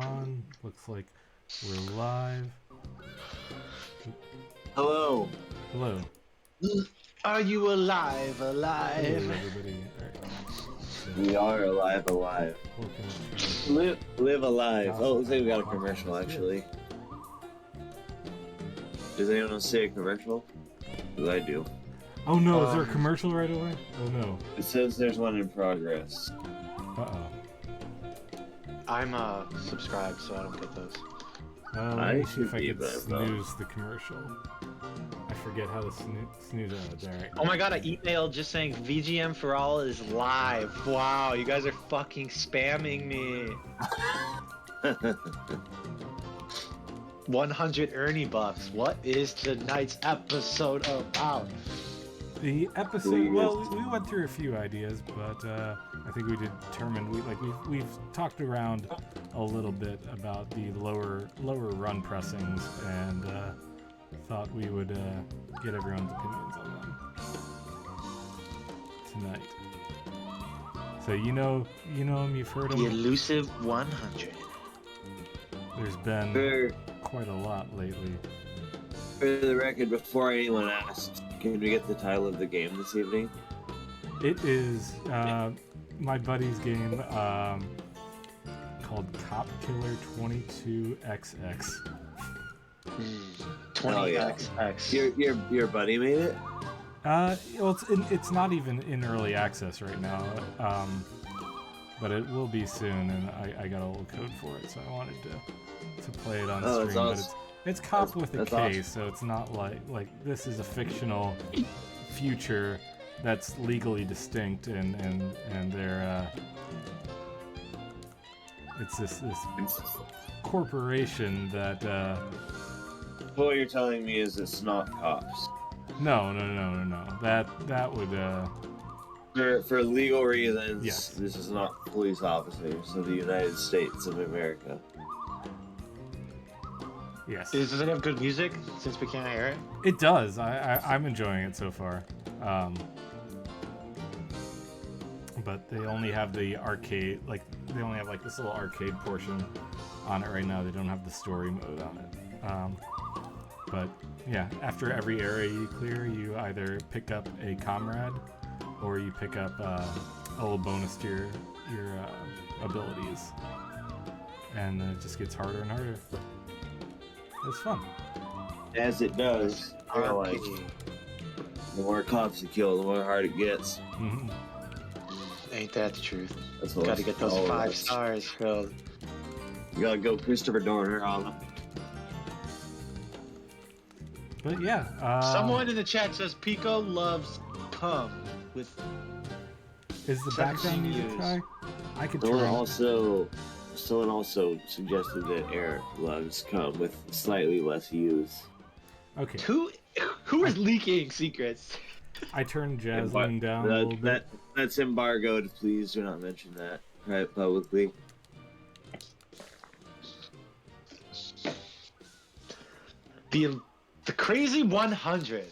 on. Looks like we're live. Hello. Hello. Are you alive? Hello, Alive? everybody. All right. So, We are alive. welcome to Live alive. Oh, looks like we got a Podcast. commercial, Yes. actually. Does anyone else say a commercial? Because I do. Oh no, is there a commercial right away? Oh no. It says there's one in progress. Uh-oh. I'm subscribed, so I don't get those. Let I me see if should I be, can but I'm snooze the commercial. I forget how to snooze it. All right. Oh my god, I emailed just saying VGM for all is live. Wow, you guys are fucking spamming me. 100 Erniebux. What is tonight's episode about? The episode. Well, we went through a few ideas, but I think we determined we've talked around a little bit about the lower run pressings, and thought we would get everyone's opinions on them tonight. So you know him, you've heard him. The elusive 100. There's been For quite a lot lately. the record, before anyone asks, can we get the title of the game this evening? It is my buddy's game called Cop Killer 22XX. 20XX. Your buddy made it? Well, it's not even in early access right now, but it will be soon, and I got a little code for it, so I wanted to play it on stream. That's awesome. But it's cop with a K, awesome. so it's not like this is a fictional future that's legally distinct, and they're it's this corporation that What you're telling me is it's not cops. no, that would For legal reasons, Yes. this is not police officers of the United States of America. yes, Does it have good music since we can't hear it? it does. I'm enjoying it so far. But they only have the arcade, they only have this little arcade portion on it right now. They don't have the story mode on it. But yeah, after every area you clear, you either pick up a comrade or you pick up a little bonus to your abilities, and it just gets harder and harder. It's fun. As it does. Like, the more cops you kill, the more hard it gets. Mm-hmm. Ain't that the truth? That's what Gotta get those all 5 about. stars filled. You gotta go Christopher Dorner on them. But yeah, Someone in the chat says Pico loves cum with is the background music views. high? I could Someone turn. also suggested that Eric loves cum with slightly less use. Okay, who is leaking secrets? I turned Jasmine down a little bit. That's embargoed. Please do not mention that publicly. The crazy 100.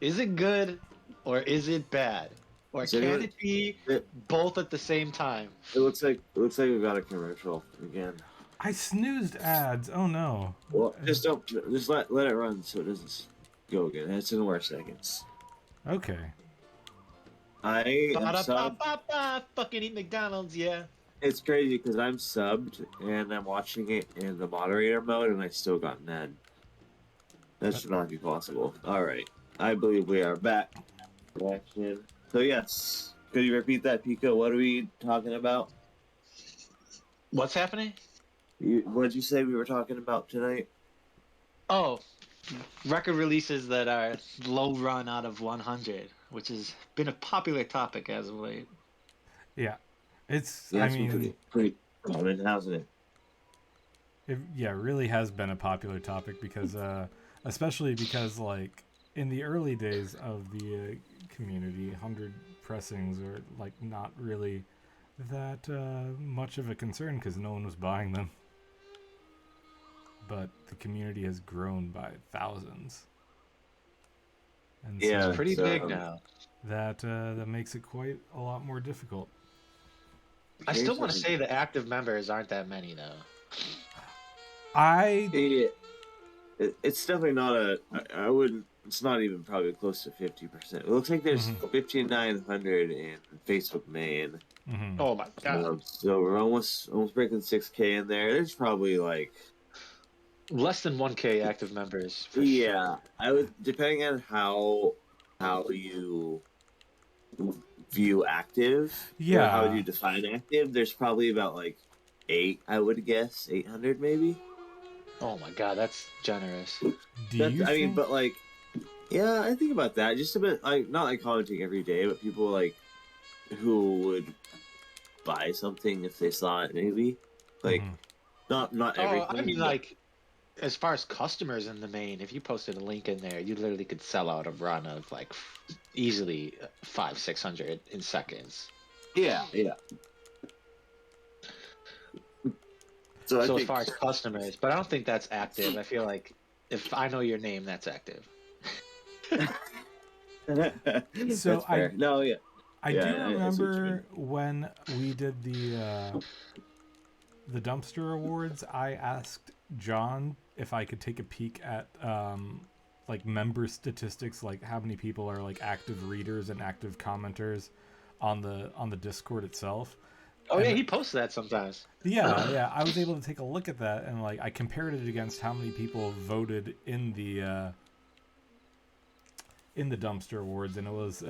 Is it good or is it bad? Or So can it be it both at the same time? looks like we got a commercial again. I snoozed ads. Oh no. Well, just let it run so it doesn't go again. It's in more seconds. Okay. I am subbed. Ba-da-ba-ba-ba, fucking eat McDonald's, yeah. It's crazy because I'm subbed and I'm watching it in the moderator mode and I still got an ad. That should not be possible. Alright. I believe we are back. Action. So yes. Could you repeat that, Pico? What are we talking about? What's happening? What did you say we were talking about tonight? Oh, record releases that are low run out of 100, which has been a popular topic as of late. Yeah. It's. Yeah, I it's been mean, pretty common, hasn't it? it really has been a popular topic because, especially because in the early days of the community, 100 pressings are not really that much of a concern because no one was buying them. But the community has grown by thousands, and Yeah, It's pretty so, big now. that makes it quite a lot more difficult. I still want to say the active members aren't that many, though. I Yeah, it's definitely not a. I wouldn't. It's not even probably close to 50%. It looks like there's mhm, 5,900 in Facebook main. mhm. Oh my god. So we're almost breaking 6K in there. There's probably like, Less than 1K active members for yeah, sure. I would, depending on how you view active or how Yeah. you define active, there's probably about like eight, I would guess, 800 maybe. Oh my god, that's generous. Do That's, you I mean, think? but like, yeah, I think about that just a bit. Like, not like commenting every day, but people like who would buy something if they saw it, maybe. Like, Mhm. not Oh, I mean, everything, but like, as far as customers in the main, if you posted a link in there, you literally could sell out a run of like easily 500-600 in seconds. yeah, yeah. So I So as think far as customers, but I don't think that's active. I feel like if I know your name, that's active. So that's fair. No, yeah, I yeah, do I see what you mean. remember when we did the dumpster awards. I asked John if I could take a peek at like member statistics, like how many people are like active readers and active commenters on the Discord itself. Oh yeah, And he posts that sometimes. yeah, I was able to take a look at that and like I compared it against how many people voted in the dumpster awards, and it was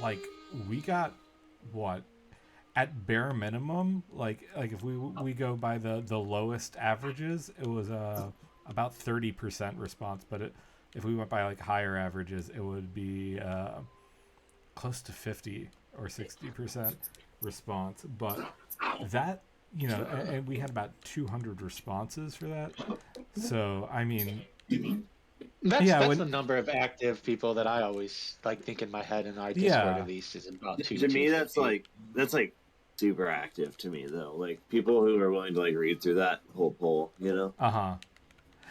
like we got what at bare minimum, like if we go by the lowest averages, it was about 30% response, but if we went by like higher averages, it would be close to 50 or 60% response. But that, and we had about 200 responses for that. So I mean, That's yeah, that's when the number of active people that I always like think in my head in our Discord yeah, at least is about To me, 250. that's like super active to me though. Like people who are willing to like read through that whole poll, you know. uh-huh,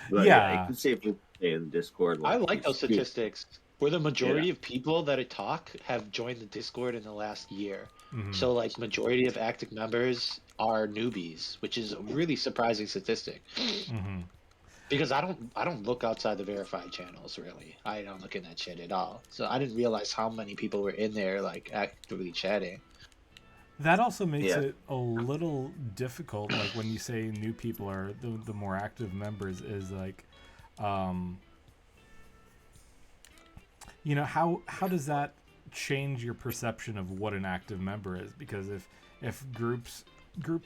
But yeah, you yeah, can safely say in Discord I like like those it's two. statistics where the Yeah, majority of people that I talk have joined the Discord in the last year. mm-hmm, So like majority of active members are newbies, which is a really surprising statistic. mm-hmm. Because I don't look outside the verified channels really. I don't look in that shit at all. So I didn't realize how many people were in there like actively chatting. That also makes yeah, it a little difficult, like when you say new people are the more active members, is like um how does that change your perception of what an active member is? Because if groups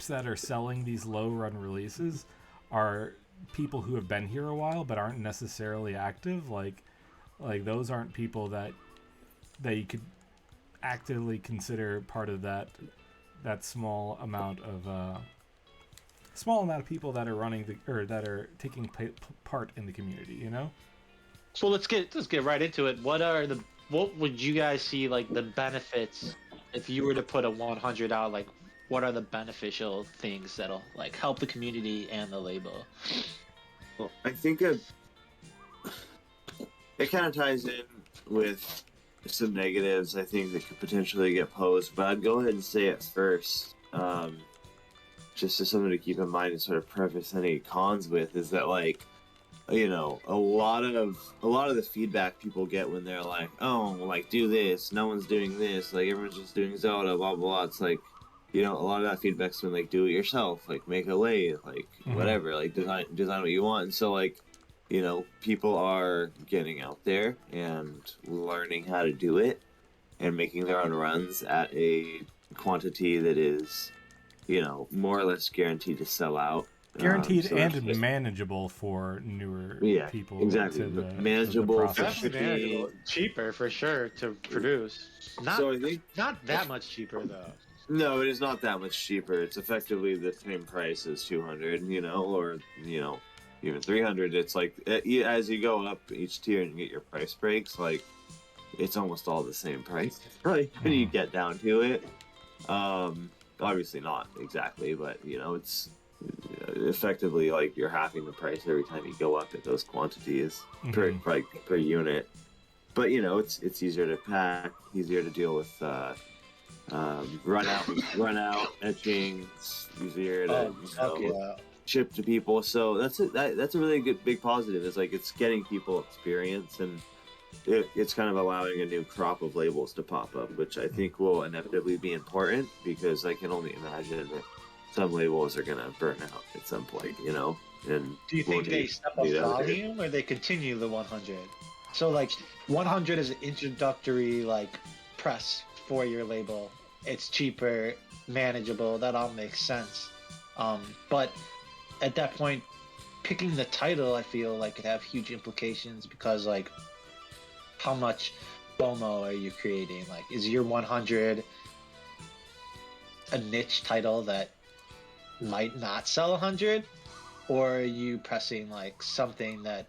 that are selling these low run releases are people who have been here a while but aren't necessarily active, like those aren't people that you could actively consider part of that small amount of people that are running or that are taking part in the community, So let's get right into it. What would you guys see like the benefits if you were to put a 100 out? Like, what are the beneficial things that'll like help the community and the label? well, I think it kind of ties in with some negatives. I think that could potentially get posed, but I'd go ahead and say it first. Just as something to keep in mind and sort of preface any cons with is that like a lot of the feedback people get when they're like, oh, like do this, no one's doing this, like everyone's just doing Zelda, blah blah blah. It's like, a lot of that feedback's been like, do it yourself, like make a lathe, like Mm-hmm. whatever, like design what you want. And so like, people are getting out there and learning how to do it and making their own runs at a quantity that is, more or less guaranteed to sell out. Guaranteed So that's and just, manageable for newer yeah, people exactly. to the Manageable for process. Definitely shipping. manageable, cheaper for sure to produce. Not So I think not that much cheaper though. no, it is not that much cheaper. It's effectively the same price as 200, or even 300. It's like as you go up each tier and you get your price breaks, like it's almost all the same price. Like when you Mm-hmm. get down to it. Obviously not exactly, but it's effectively like you're halving the price every time you go up at those quantities per Mm-hmm. like per unit. But it's easier to pack, easier to deal with run out etching. It's easier to Oh fuck yeah. shipped to people. So that's a really good big positive. It's like it's getting people experience, and it's kind of allowing a new crop of labels to pop up, which I think will inevitably be important because I can only imagine that some labels are gonna burn out at some point, you know. And Do you think they step up volume or they continue the 100? So like 100 is an introductory like press for your label. It's cheaper, manageable. That all makes sense. But at that point, picking the title, I feel like could have huge implications because like how much FOMO are you creating? Like, is your 100 a niche title that might not sell 100, or are you pressing like something that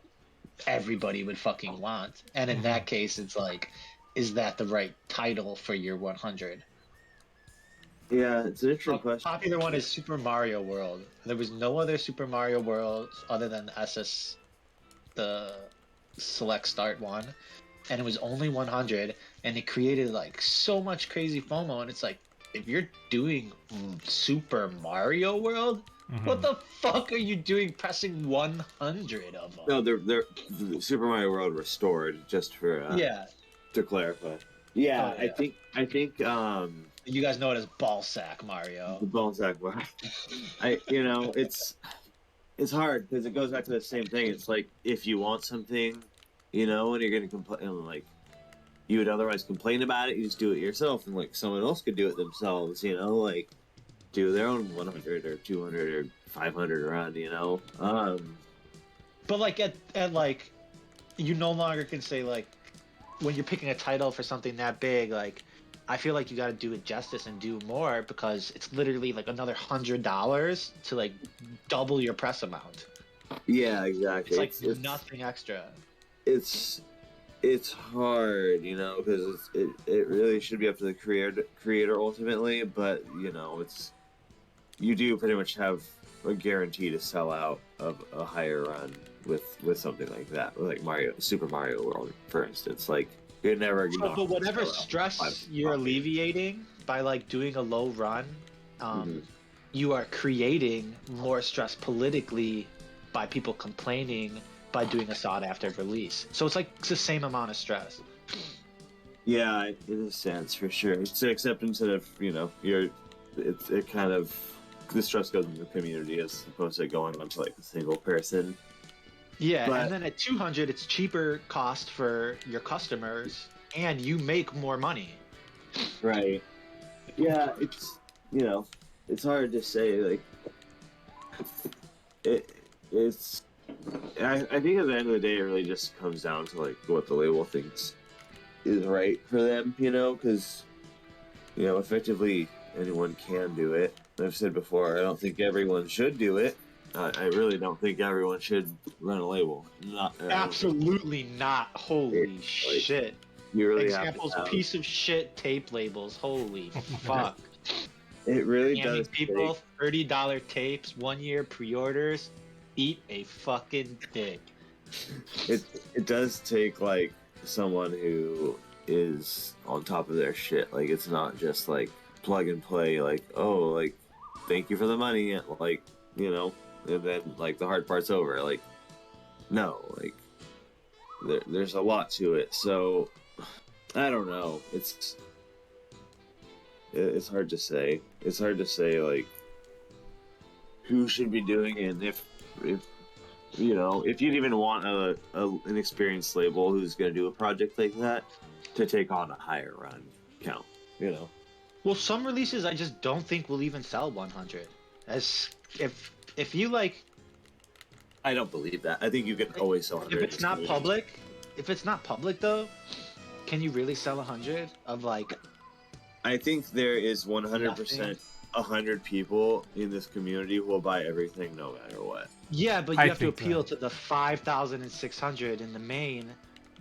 everybody would fucking want? And in that case, it's like, is that the right title for your 100? Yeah, it's an interesting A question. popular one is Super Mario World. There was no other Super Mario World other than SS, the Select Start one, and it was only 100, and it created like so much crazy FOMO. And it's like, if you're doing Super Mario World, what the fuck are you doing pressing 100 of them? No, they're Super Mario World restored, just for Yeah. to clarify. Yeah, Oh, yeah. I think You guys know it as Ballsack Mario. the bone sack. It's hard because it goes back to the same thing. It's like if you want something, you know, and you're gonna complain, like you would otherwise complain about it, you just do it yourself, and like someone else could do it themselves, you know, like do their own 100 or 200 or 500 run, you know. But like at like, you no longer can say like, when you're picking a title for something that big, like I feel like you got to do it justice and do more because it's literally like another $100 to like double your press amount. Yeah, exactly. It's like nothing extra. It's hard, you know, because it really should be up to the creator ultimately, but you know, you do pretty much have a guarantee to sell out of a higher run with something like that, like Super Mario World, for instance. Like you're never gonna. But whatever stress you're alleviating by like doing a low run, you are creating more stress politically by people complaining by doing a sought after release. So it's like it's the same amount of stress. Yeah, in a sense, for sure. It's except instead of it kind of the stress goes in the community as opposed to going onto like a single person. Yeah, but, and then at 200, it's cheaper cost for your customers, and you make more money. Right. Yeah, it's it's hard to say. Like, it's. I think at the end of the day, it really just comes down to like what the label thinks is right for them. You know, because effectively anyone can do it. I've said before, I don't think everyone should do it. I really don't think everyone should run a label. Absolutely not. Holy shit. You really Examples, piece of shit tape labels. Holy fuck. It really does. People $30 tapes, 1 year pre-orders. Eat a fucking dick. It does take like someone who is on top of their shit. Like it's not just like plug and play. Like like thank you for the money. Like and then like the hard part's over. Like no, like there's a lot to it. So I don't know. It's hard to say. It's hard to say like who should be doing it, and if if you'd even want an experienced label who's going to do a project like that to take on a higher run count. Well, some releases I just don't think will even sell 100. As if you like. I don't believe that. I think you can always sell 100. If it's not public though, can you really sell 100 of like? I think there is 100% 100 people in this community who will buy everything no matter what. Yeah, but you have to appeal to the 5,600 in the main.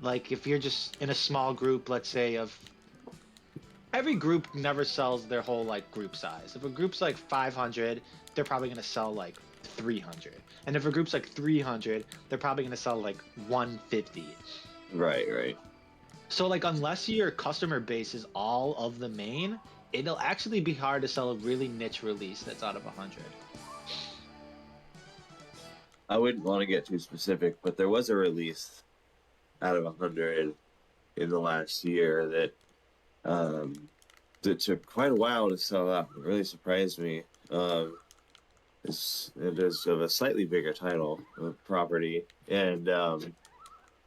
Like if you're just in a small group, let's say of. Every group never sells their whole like group size. If a group's like 500, they're probably gonna sell like 300. And if a group's like 300, they're probably gonna sell like 150. Right. So like unless your customer base is all of the main, it'll actually be hard to sell a really niche release that's out of 100. I wouldn't want to get too specific, but there was a release out of 100 in the last year that took quite a while to sell out. It really surprised me. It is of a slightly bigger title property, and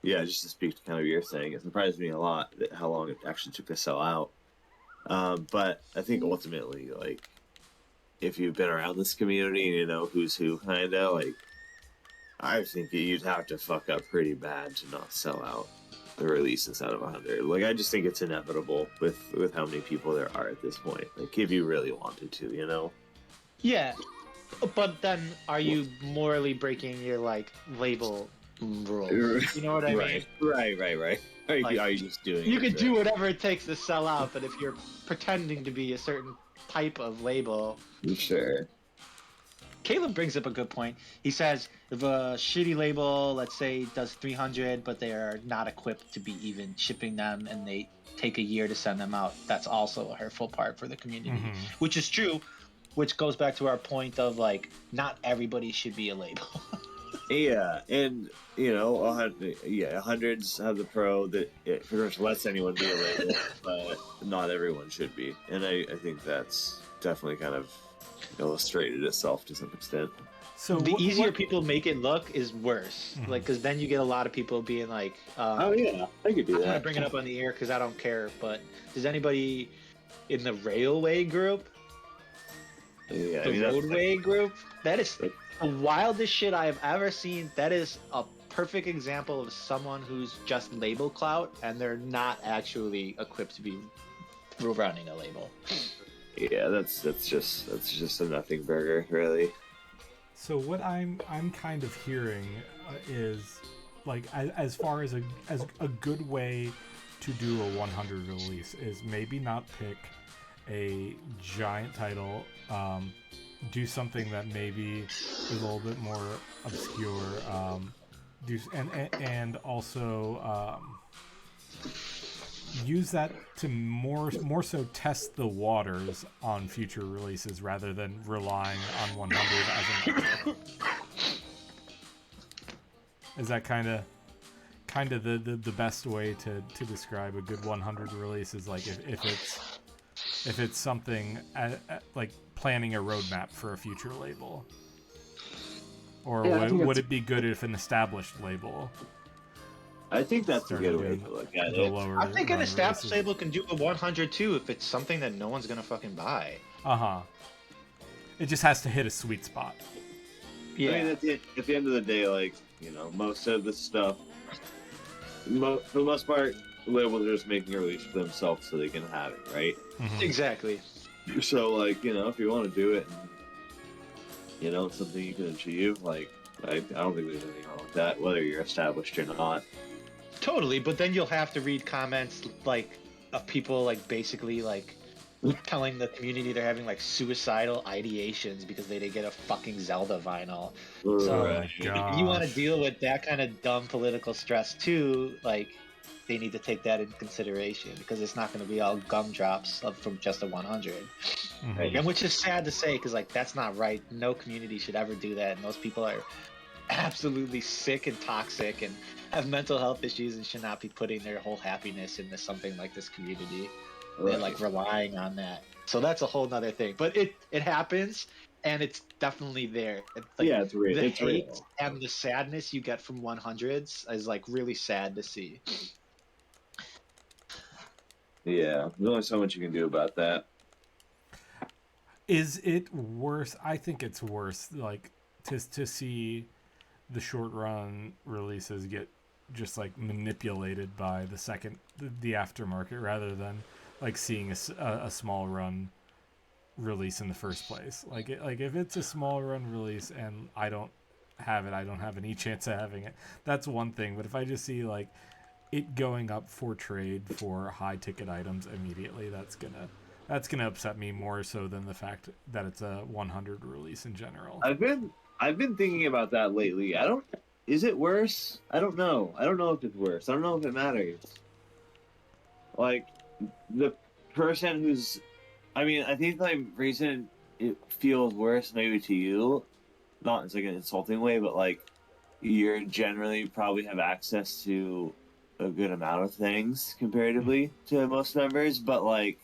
yeah, just to speak to kind of your thing, it surprised me a lot that how long it actually took to sell out. But I think ultimately, like, if you've been around this community and you know who's who, kind of like, I think you'd have to fuck up pretty bad to not sell out the releases out of 100. Like, I just think it's inevitable with how many people there are at this point. Like, if you really wanted to, you know. Yeah, but then are you morally breaking your like label rules? You know what I mean? Right. Like, Are you just doing you it? could do whatever it takes to sell out, but if you're pretending to be a certain type of label, Sure. Caleb brings up a good point. He says if a shitty label, let's say, does 300, but they are not equipped to be even shipping them, and they take a year to send them out, that's also a hurtful part for the community, Mhm. which is true. Which goes back to our point of like, not everybody should be a label. Yeah, and you know, hundreds have the pro that it pretty much lets anyone be a label, but not everyone should be, and I think that's definitely kind of illustrated itself to some extent. So The easier what? people make it look is worse. Mhm. Like, because then you get a lot of people being like, Oh yeah, I could do I'm gonna that. bring it up on the air because I don't care. But does anybody in the railway group, Yeah, I the mean roadway group, that is like the wildest shit I have ever seen. That is a perfect example of someone who's just label clout and they're not actually equipped to be running a label. yeah, that's just a nothing burger, really. So what I'm kind of hearing is like as far as a good way to do a 100 release is maybe not pick a giant title, do something that maybe is a little bit more obscure, do and also use that to more so test the waters on future releases rather than relying on 100 as a metric. Is that kind of the best way to describe a good 100 release? Is like if it's something like planning a roadmap for a future label, or Yeah, would it be good if an established label I think that's a started good way doing to look at the it. lower I think an run established releases? label can do a 100 too if it's something that no one's gonna fucking buy. Uh-huh. It just has to hit a sweet spot. I mean, at the end of the day, like, you know, most of the stuff, for the most part, labels are just making a release for themselves so they can have it, right? Mhm. Exactly. So, like, you know, if you want to do it, and, you know, it's something you can achieve, like, I don't think there's anything wrong with that, whether you're established or not. Totally, but then you'll have to read comments like of people like basically like telling the community they're having like suicidal ideations because they didn't get a fucking Zelda vinyl. Oh So my if you want to gosh. deal with that kind of dumb political stress too, like they need to take that into consideration because it's not going to be all gumdrops from just a 100. Mhm. And which is sad to say because like that's not right. No community should ever do that, and those people are absolutely sick and toxic and have mental health issues and should not be putting their whole happiness into something like this community. They're Right. like relying on that. So that's a whole nother thing. But it happens and it's definitely there. It's like Yeah, it's real. the It's hate real. and the sadness you get from 100s is like really sad to see. Yeah, there's only so much you can do about that. Is it worse? I think it's worse like to see the short run releases get just like manipulated by the aftermarket rather than like seeing a small run release in the first place. Like if it's a small run release and I don't have it, I don't have any chance of having it. That's one thing. But if I just see like it going up for trade for high ticket items immediately, that's gonna upset me more so than the fact that it's a 100 release in general. I've been thinking about that lately. I don't. Is it worse? I don't know. I don't know if it's worse. I don't know if it matters. Like the person who's. I mean, I think the reason it feels worse maybe to you not in like an insulting way, but like you're generally probably have access to a good amount of things comparatively to most members, but like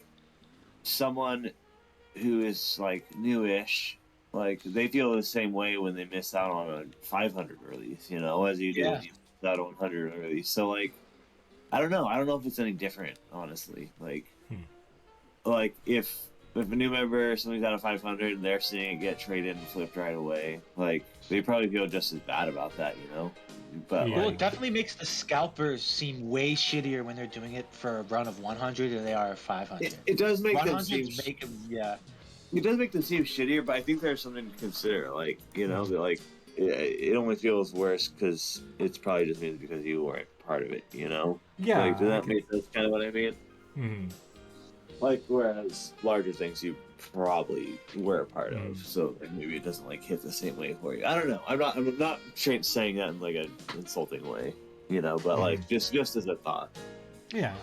someone who is like newish, like they feel the same way when they miss out on a 500 release, as you do Yeah. when you miss out on a 100 release. So like, I don't know. I don't know if it's any different, honestly. Like if a new member something's out of 500 and they're seeing it get traded and flipped right away, like they probably feel just as bad about that, But Yeah. Well, like, it definitely makes the scalpers seem way shittier when they're doing it for a run of 100 than they are of 500. it does make them 100s seem make them, yeah. it does make them seem shittier, but I think there's something to consider. Like, Mhm. that like it only feels worse because it's probably just means because you weren't part of it. Like, Yeah, does I that could. make sense? Kind of what I mean. Mhm. Like, whereas larger things you probably were a part of, Mhm. so like, maybe it doesn't like hit the same way for you. I don't know. I'm not saying that in like an insulting way, but like just as a thought. Yeah.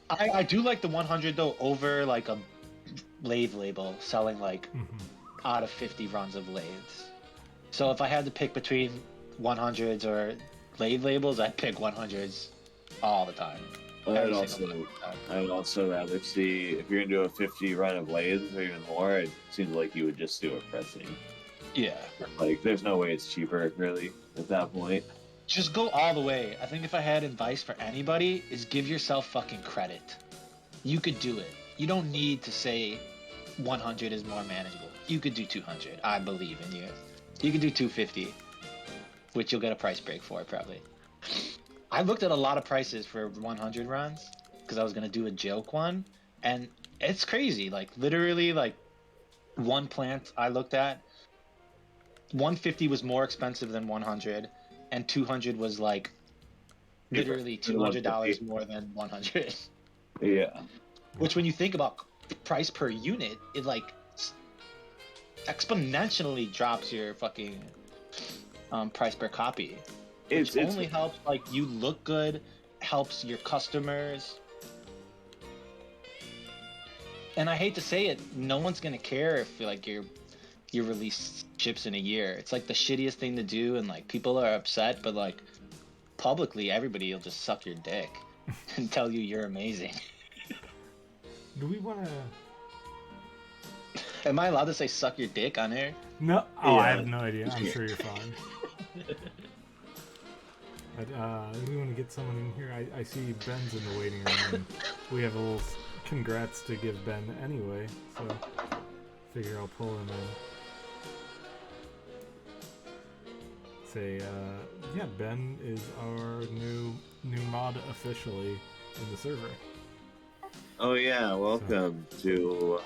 I do like the 100 though over like a lathe label selling like Mhm. out of 50 runs of lathes. So if I had to pick between 100s or lathe labels, I'd pick 100s all the time. I'd Every also single time. I'd also rather see if you're gonna do a 50 run of lathes or even more. It seems like you would just do a pressing. Yeah. Like, there's no way it's cheaper really at that point. Just go all the way. I think if I had advice for anybody, is give yourself fucking credit. You could do it. You don't need to say 100 is more manageable. You could do 200. I believe in you. You could do 250, which you'll get a price break for probably. I looked at a lot of prices for 100 runs because I was gonna do a joke one, and it's crazy. Like literally, like one plant I looked at, 150 was more expensive than 100, and 200 was like Cheaper literally than $200 150. more than 100. Yeah. Which, when you think about price per unit, it like exponentially drops your fucking price per copy, which It's only helps like you look good, helps your customers. And I hate to say it, no one's gonna care if like you release chips in a year. It's like the shittiest thing to do, and like people are upset, but like publicly, everybody will just suck your dick and tell you you're amazing. Do we want to? Am I allowed to say suck your dick on air? No. Oh, I Yeah. have no idea. I'm sure you're fine. But we want to get someone in here. I see Ben's in the waiting room. And we have a little congrats to give Ben anyway. So figure I'll pull him in. Say, yeah, Ben is our new mod officially in the server. Oh yeah, welcome to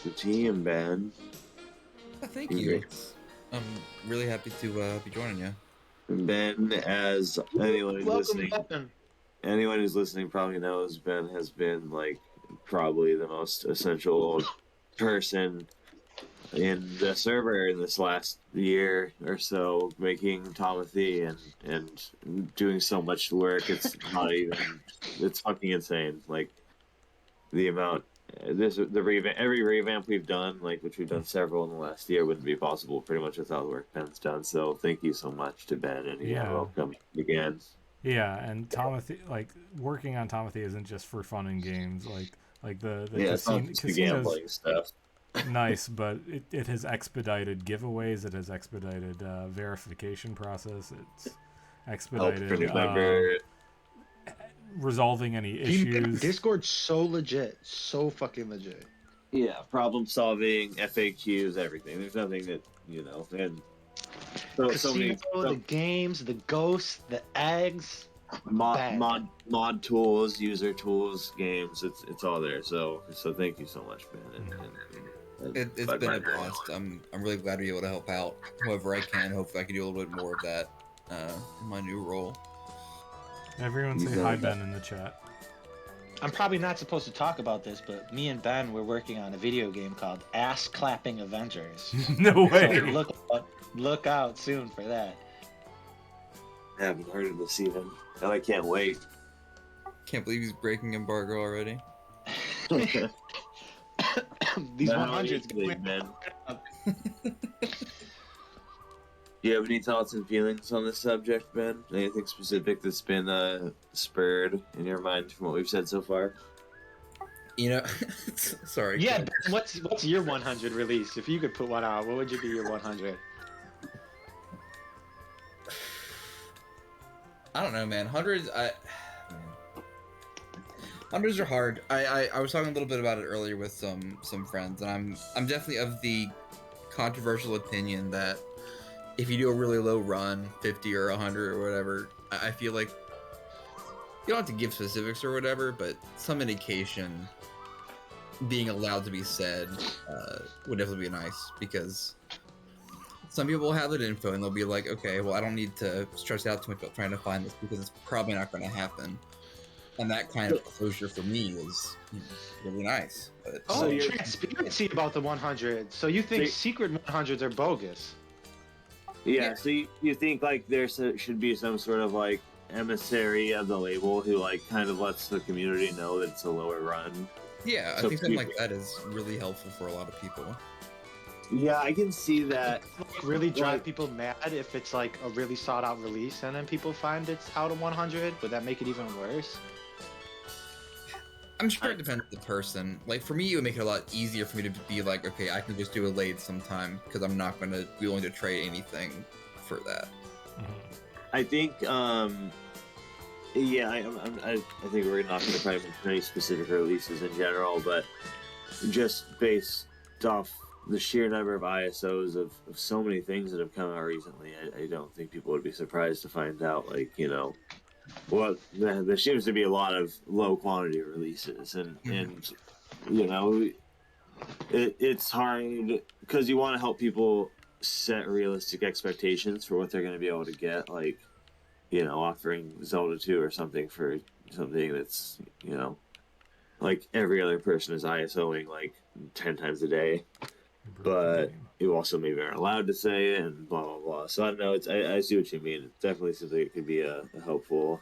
the team, Ben. Thank you. I'm really happy to be joining you. Ben, as anyone who's Welcome, listening, Ben. probably knows, Ben has been like probably the most essential person in the server in this last year or so, making Tomothy and doing so much work. It's not even. It's fucking insane. Like the amount. Every revamp we've done, like which we've done several in the last year, wouldn't be possible pretty much without the work Ben's done. So thank you so much to Ben, and yeah, Yeah. welcome again. Yeah, and Tomothy, like working on Tomothy isn't just for fun and games. Like the Yeah, it's not just the casinos gambling stuff. nice, but it has expedited giveaways. It has expedited verification process. It's Help for expedited new member. resolving any He made issues. Discord so legit, so fucking legit. Yeah, problem solving, FAQs, everything. There's nothing that and so Casino, many the games, the ghosts, the eggs. Bang. mod tools, user tools, games. It's all there. So thank you so much, man. It's been a blast. I'm really glad to be able to help out however I can. Hopefully, I can do a little bit more of that in my new role. Everyone say hi, Ben, in the chat. I'm probably not supposed to talk about this, but me and Ben were working on a video game called Ass Clapping Avengers. No So way. look out soon for that. I haven't heard of this even, and I can't wait. Can't believe he's breaking embargo already. These How are you 100s today, man? Do you have any thoughts and feelings on this subject, Ben? Anything specific that's been spurred in your mind from what we've said so far? You know, sorry. Yeah, Ken. Ben, what's your 100 release? If you could put one out, what would you be your 100? I don't know, man. Hundreds are hard. I was talking a little bit about it earlier with some friends, and I'm definitely of the controversial opinion that if you do a really low run, 50 or 100 or whatever, I feel like you don't have to give specifics or whatever, but some indication being allowed to be said would definitely be nice, because some people will have that info and they'll be like, okay, well, I don't need to stress out too much about trying to find this because it's probably not going to happen. And that kind of closure for me is really nice. But Oh, you're- transparency about the 100. So you think secret 100s are bogus? Yeah, so you think like there should be some sort of like emissary of the label who like kind of lets the community know that it's a lower run. yeah, I So think something people- like that is really helpful for a lot of people. Yeah, I can see that. Like, really drive people mad if it's like a really sought out release and then people find it's out of 100? Would that make it even worse? I'm sure it depends on the person. Like, for me, it would make it a lot easier for me to be like, okay, I can just do a lathe sometime because I'm not going to be willing to trade anything for that. I think, yeah, I think we're not going to probably mention any specific releases in general, but just based off the sheer number of ISOs of so many things that have come out recently, I don't think people would be surprised to find out, like, you know, well, there seems to be a lot of low quantity releases, and you know, it's hard because you want to help people set realistic expectations for what they're going to be able to get, like, you know, offering Zelda 2 or something for something that's, you know, like every other person is ISOing like 10 times a day, but you also maybe aren't allowed to say it and blah blah blah. So I don't know. I see what you mean. It definitely seems like it could be a helpful.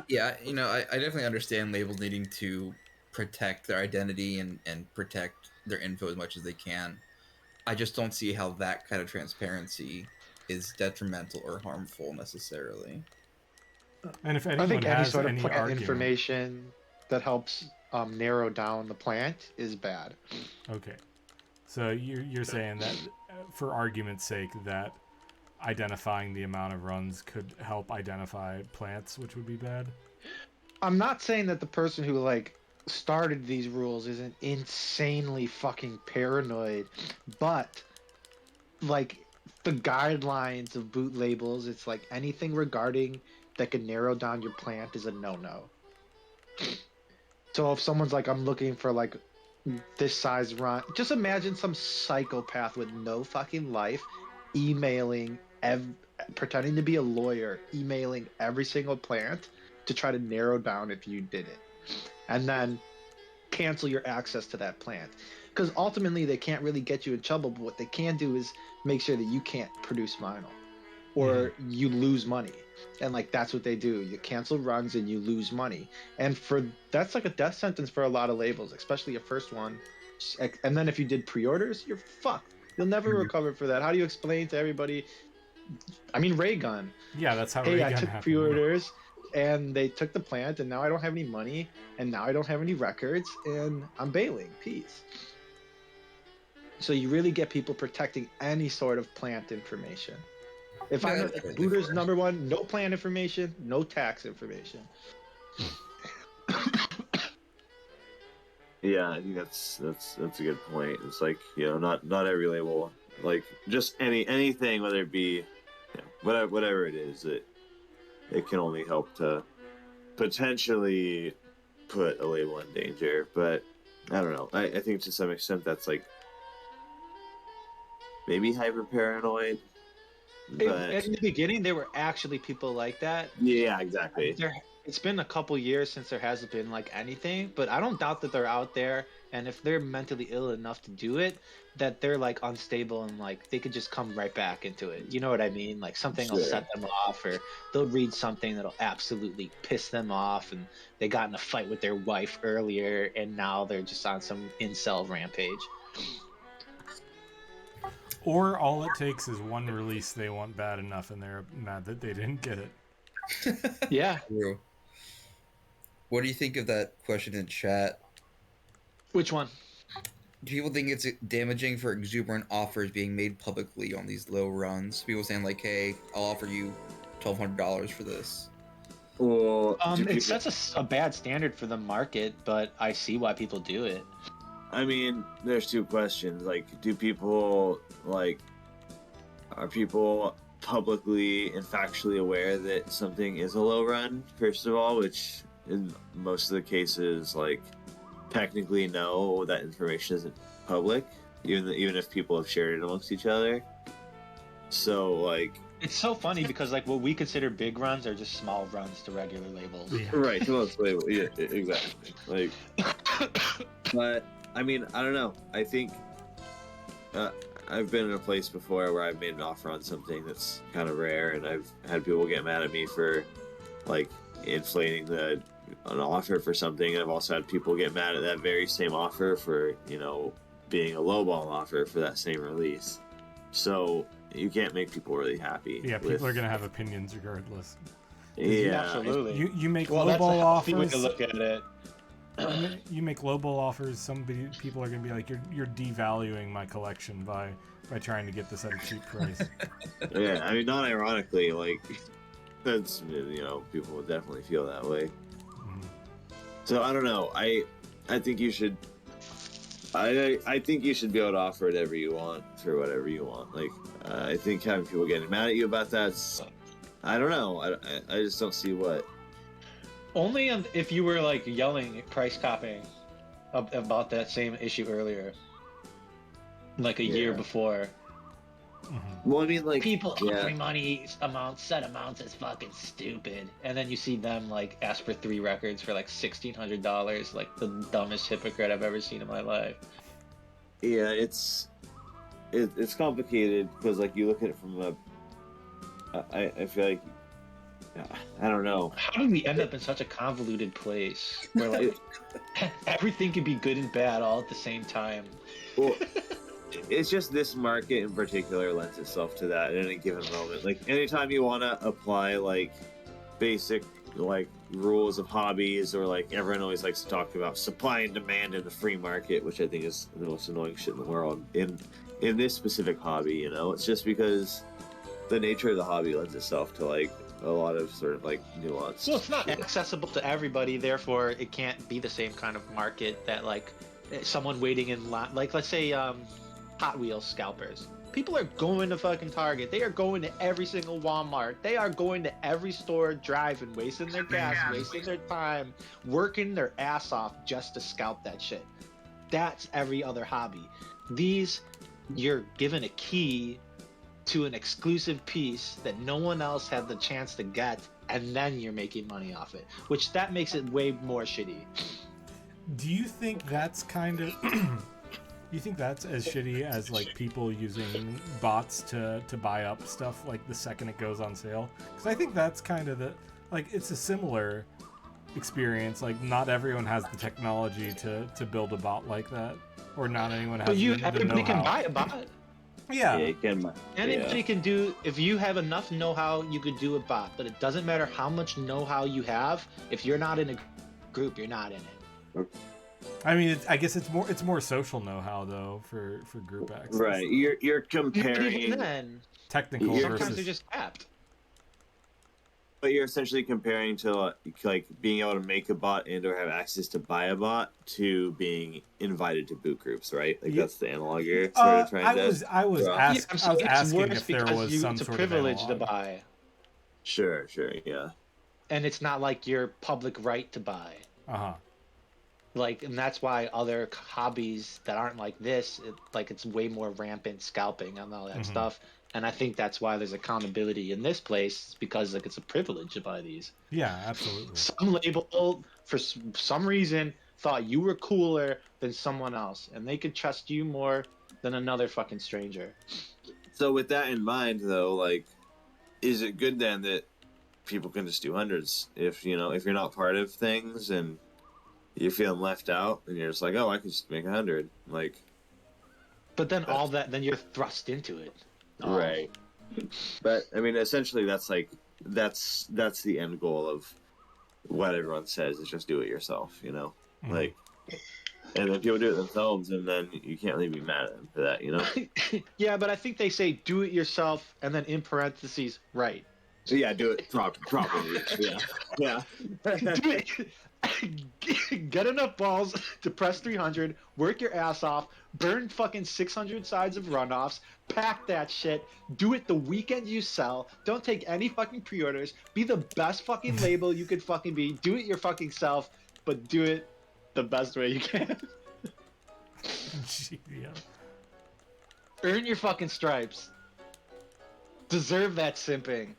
Yeah, you know, I definitely understand labels needing to protect their identity and protect their info as much as they can. I just don't see how that kind of transparency is detrimental or harmful necessarily. And if I anyone think any has sort of any plant argument, information that helps narrow down the plant is bad. okay. So you're saying that for argument's sake that identifying the amount of runs could help identify plants, which would be bad. I'm not saying that the person who like started these rules isn't insanely fucking paranoid, but like the guidelines of boot labels, it's like anything regarding that can narrow down your plant is a no-no. So if someone's like, I'm looking for like this size run, just imagine some psychopath with no fucking life emailing pretending to be a lawyer, emailing every single plant to try to narrow down if you did it, and then cancel your access to that plant. Because ultimately they can't really get you in trouble, but what they can do is make sure that you can't produce vinyl or you lose money. And like that's what they do. You cancel runs and you lose money. And for that's like a death sentence for a lot of labels, especially your first one. And then if you did pre-orders, you're fucked. You'll never recover for that. How do you explain to everybody? I mean, Raygun. Yeah, that's how Hey, I Raygun took happened. pre-orders and they took the plant and now I don't have any money and now I don't have any records and I'm bailing. Peace. So you really get people protecting any sort of plant information. If Yeah, I know that's totally Booter's fair. number one, no plant information, no tax information. Yeah, I think that's a good point. It's like, you know, not every label, like just anything, whether it be, you know, whatever it is, it can only help to potentially put a label in danger. But I don't know. I think to some extent that's like maybe hyper paranoid. But In the beginning, there were actually people like that. yeah, exactly. It's been a couple years since there hasn't been like anything, but I don't doubt that they're out there. And if they're mentally ill enough to do it, that they're like unstable and like they could just come right back into it. You know what I mean? Like something will Sure. set them off, or they'll read something that'll absolutely piss them off, and they got in a fight with their wife earlier, and now they're just on some incel rampage. Or all it takes is one release they want bad enough, and they're mad that they didn't get it. Yeah. True. What do you think of that question in chat? Which one? Do people think it's damaging for exuberant offers being made publicly on these low runs? People saying like, "Hey, I'll offer you $1,200 for this." Well, do It people, sets a bad standard for the market, but I see why people do it. I mean, there's two questions. Like, do people are people publicly and factually aware that something is a low run? First of all, which in most of the cases, like, technically no, that information isn't public, even if people have shared it amongst each other. So, like, It's so funny because like what we consider big runs are just small runs to regular labels. Yeah. right, come on, wait, yeah, exactly. Like, but I mean, I don't know. I think I've been in a place before where I've made an offer on something that's kind of rare, and I've had people get mad at me for like inflating an offer for something, and I've also had people get mad at that very same offer for being a lowball offer for that same release. So you can't make people really happy. Yeah, people are gonna have opinions regardless. Yeah, Absolutely. You make Well, that's a lowball healthy way offers. to look at it. You make lowball offers. People are gonna be like, you're devaluing my collection by trying to get this at a cheap price. yeah. I mean, not ironically, like that's people will definitely feel that way. Mhm. So I don't know. I think you should. I think you should be able to offer whatever you want for whatever you want. Like I think having people getting mad at you about that's. I don't know. I just don't see what. Only if you were like yelling price copying about that same issue earlier, like a year before. Mhm. Well, I mean, like People yeah. offering money set amounts is fucking stupid. And then you see them like ask for 3 records for like $1,600, like the dumbest hypocrite I've ever seen in my life. Yeah, it's complicated because like you look at it from a. I feel like. I don't know. How did we end up in such a convoluted place where like everything can be good and bad all at the same time? Well, it's just this market in particular lends itself to that at any given moment. Like anytime you want to apply like basic like rules of hobbies, or like everyone always likes to talk about supply and demand in the free market, which I think is the most annoying shit in the world. In this specific hobby, it's just because the nature of the hobby lends itself to like a lot of sort of like nuance. Well, it's not accessible to everybody, therefore it can't be the same kind of market that like someone waiting in line, like let's say Hot Wheels scalpers. People are going to fucking Target. They are going to every single Walmart. They are going to every store, driving, wasting their gas, wasting their time, working their ass off just to scalp that shit. That's every other hobby. These, you're given a key to an exclusive piece that no one else had the chance to get, and then you're making money off it, which that makes it way more shitty. Do you think that's kind of you think that's as shitty as like people using bots to buy up stuff like the second it goes on sale? Because I think that's kind of it's a similar experience. Like not everyone has the technology to build a bot like that, or not anyone has. But the everybody can know-how. buy a bot. Yeah. you can. Anybody can do. If you have enough know-how, you could do a bot. But it doesn't matter how much know-how you have. If you're not in a group, you're not in it. I mean, I guess it's more social know-how though for group access. Right, you're Not comparing. even then. Technical Sometimes Sometimes they're versus. just capped. But you're essentially comparing to like being able to make a bot and or have access to buy a bot to being invited to boot groups, right? Like Yeah. that's the analog you're sort of trying to. I was draw. I'm asking it's worse if there because was some it's a sort privilege of to analog. buy, Sure, yeah. and it's not like your public right to buy. Uh-huh. Like, and that's why other hobbies that aren't like this, it's way more rampant scalping and all that Mhm. stuff. And I think that's why there's accountability in this place, because like it's a privilege to buy these. Yeah, absolutely. Some label for some reason thought you were cooler than someone else, and they could trust you more than another fucking stranger. So with that in mind, though, like, is it good then that people can just do hundreds if you're not part of things and you're feeling left out and you're just like, oh, I could just make 100, like. But then all that, then you're thrust into it. Oh. Right. But I mean, essentially, that's like that's the end goal of what everyone says is just do it yourself. You know, Mhm. like, and if people do it themselves, and then you can't really be mad at them for that. You know. Yeah, but I think they say do it yourself and then in parentheses, right. So yeah, do it properly. Yeah. Yeah. Do it. Get enough balls to press 300, work your ass off, burn fucking 600 sides of runoffs, pack that shit, do it the weekend you sell, don't take any fucking pre-orders, be the best fucking label you could fucking be, do it your fucking self, but do it the best way you can. Yeah. Earn your fucking stripes. Deserve that simping.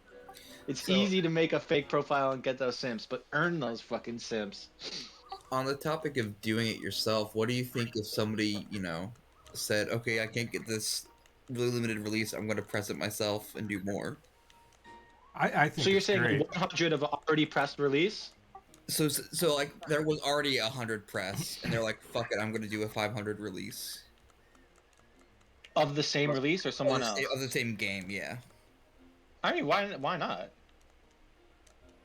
It's So- easy to make a fake profile and get those simps, but earn those fucking simps. On the topic of doing it yourself, what do you think if somebody, said, okay, I can't get this really limited release, I'm going to press it myself and do more? I think So you're it's saying great. 100 of already pressed release? So like, there was already 100 press, and they're like, fuck it, I'm going to do a 500 release. Of the same release or someone else? Of the same game, yeah. I mean, why not?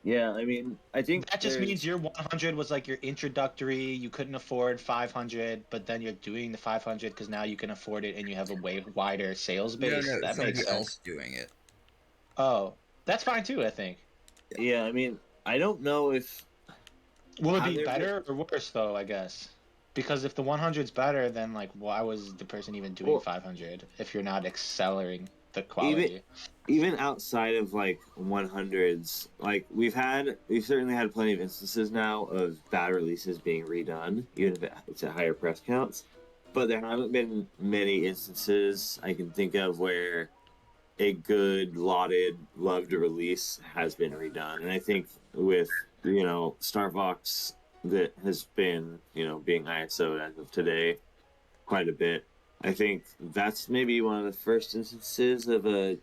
Yeah, I mean, I think That just means your 100 was like your introductory. You couldn't afford 500, but then you're doing the 500 because now you can afford it and you have a way wider sales base. No, That somebody makes else sense. doing it. Oh, that's fine too. I think. Yeah, I mean, I don't know if Will it How be they're better or worse though? I guess because if the 100's better, then like why was the person even doing Well- 500 if you're not excelling the quality? even outside of like 100s, like we've certainly had plenty of instances now of bad releases being redone, even if it's at higher press counts. But there haven't been many instances I can think of where a good, lauded, loved release has been redone. And I think with Star Fox that has been being ISO as of today quite a bit. I think that's maybe one of the first instances of a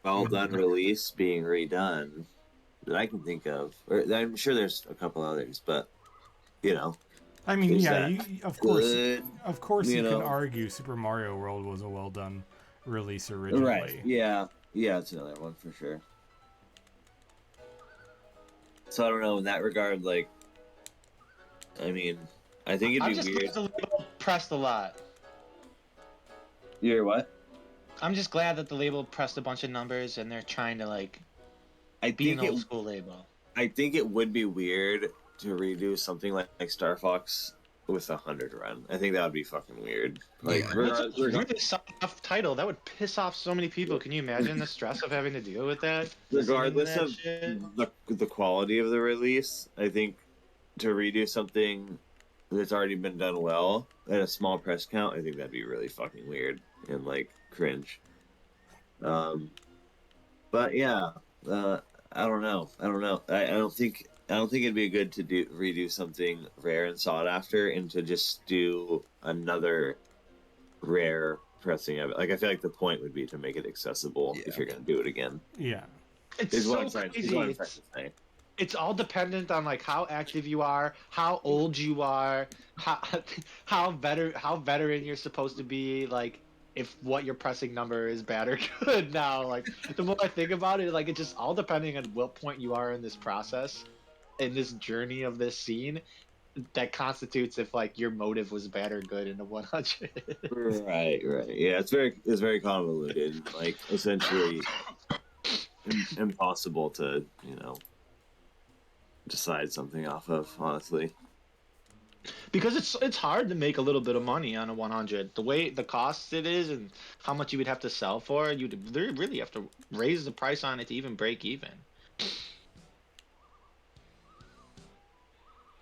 well done release being redone that I can think of. Or I'm sure there's a couple others, but I mean, is yeah, that of course, good? you can argue Super Mario World was a well done release originally. Right? Yeah, it's another one for sure. So I don't know in that regard. Like, I mean, I think it'd I'm be just weird. glad the label pressed a lot. You're what? I'm just glad that the label pressed a bunch of numbers and they're trying to like I be an think old school label. I think it would be weird to redo something like Star Fox with 100 run. I think that would be fucking weird. Like, Yeah. That's a really soft title. That would piss off so many people. Can you imagine the stress of having to deal with that? regardless Listening of to that shit? the quality of the release, I think to redo something that's already been done well at a small press count, I think that'd be really fucking weird and like cringe. But yeah, I don't know. I don't think it'd be good to redo something rare and sought after and to just do another rare pressing of it. Like I feel like the point would be to make it accessible if you're gonna do it again. Yeah. It's Is what so I'm trying crazy. to say. It's all dependent on like how active you are, how old you are, how how veteran you're supposed to be, like if what you're pressing number is bad or good now. Like the more I think about it, like it's just all depending on what point you are in this process, in this journey of this scene, that constitutes if like your motive was bad or good in the 100. Right. Yeah, it's very convoluted. Like essentially impossible to decide something off of. Honestly. Because it's hard to make a little bit of money on a 100. The way the cost it is and how much you would have to sell for, you'd really have to raise the price on it to even break even.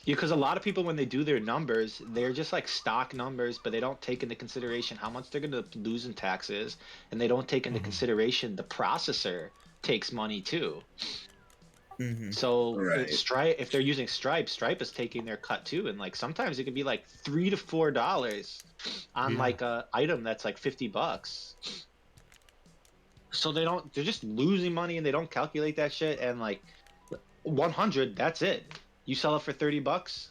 Because a lot of people when they do their numbers, they're just like stock numbers, but they don't take into consideration how much they're going to lose in taxes, and they don't take into consideration the processor takes money too. Mm-hmm. So Right. Stripe, if they're using Stripe is taking their cut too, and like sometimes it can be like $3 to $4 on Yeah. like a item that's like $50. So they're just losing money and they don't calculate that shit. And like 100, that's it. You sell it for $30,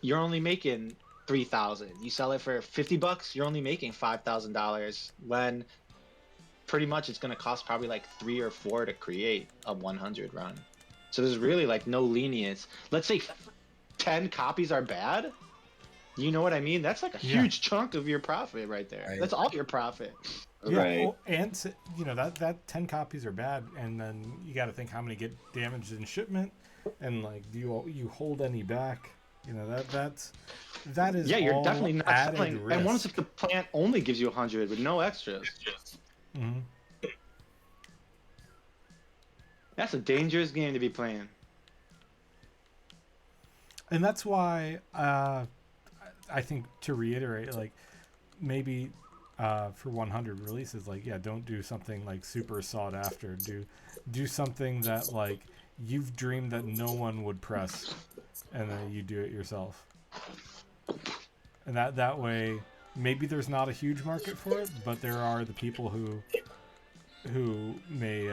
you're only making 3,000. You sell it for $50, you're only making $5,000 when pretty much it's going to cost probably like 3 or 4 to create a 100 run. So there's really like no lenience. Let's say 10 copies are bad. You know what I mean? That's like a Yeah. huge chunk of your profit right there. Right. That's all your profit. Yeah, Right. well, and you know that 10 copies are bad, and then you got to think how many get damaged in shipment, and like do you hold any back? You know that is Yeah, you're all definitely not added selling. risk. And once if the plant only gives you 100 with no extras, Mhm. that's a dangerous game to be playing. And that's why I think, to reiterate, like maybe for 100 releases, like yeah, don't do something like super sought after. Do something that like you've dreamed that no one would press, and then you do it yourself. And that way, maybe there's not a huge market for it, but there are the people who may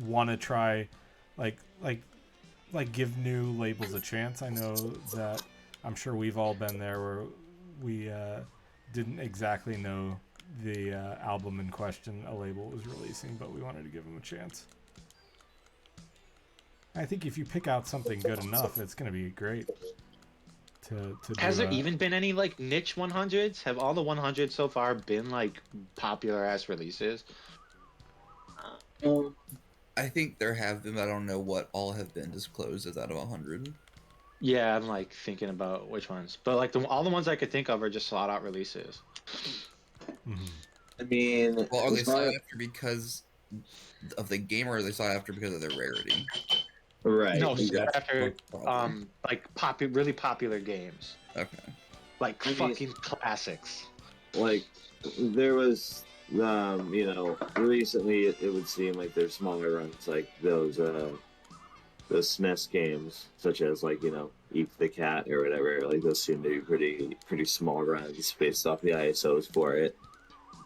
want to try, like give new labels a chance. I know that I'm sure we've all been there where we didn't exactly know the album in question a label was releasing, but we wanted to give them a chance. I think if you pick out something good enough, it's going to be great. To Has do there even been any like niche 100s? Have all the 100s so far been like popular ass releases? I think there have been. I don't know what all have been disclosed as out of 100. Yeah, I'm like thinking about which ones, but like all the ones I could think of are just slot out releases. Mhm. I mean, Well, are they as far sought after because of the game, or are they sought after because of their rarity? right. No, exactly. slot after Probably. like really popular games, Okay. like I mean- fucking classics. Like there was you know, recently it would seem like there's smaller runs like those SNES games, such as like, you know, Eat the Cat or whatever. Like those seem to be pretty small runs based off the ISOs for it.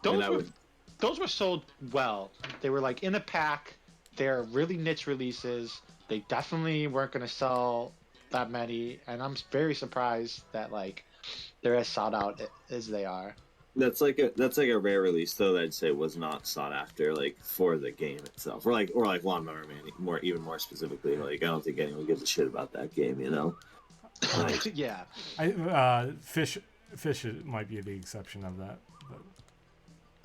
And I would Those were sold well. They were like in a pack. They're really niche releases. They definitely weren't going to sell that many, and I'm very surprised that like they're as sought out as they are. that's like a rare release though that I'd say was not sought after like for the game itself. Or like Lawnmower Man even more specifically. Like I don't think anyone gives a shit about that game, you know? Like Yeah, Fish might be the exception of that.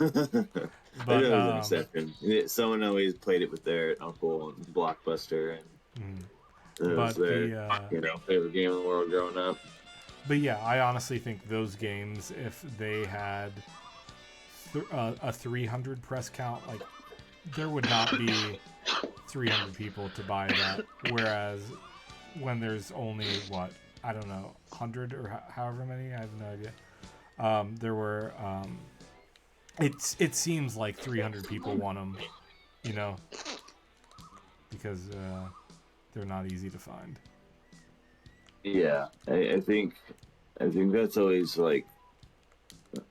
I But know there's an exception. Someone always played it with their uncle and Blockbuster, and it was but their the you know, favorite game in the world growing up. but yeah, I honestly think those games, if they had a 300 press count, like there would not be 300 people to buy that. Whereas when there's only what, I don't know, 100 or however many, I have no idea. There were it seems like 300 people want them, you know, because they're not easy to find. Yeah, I think that's always like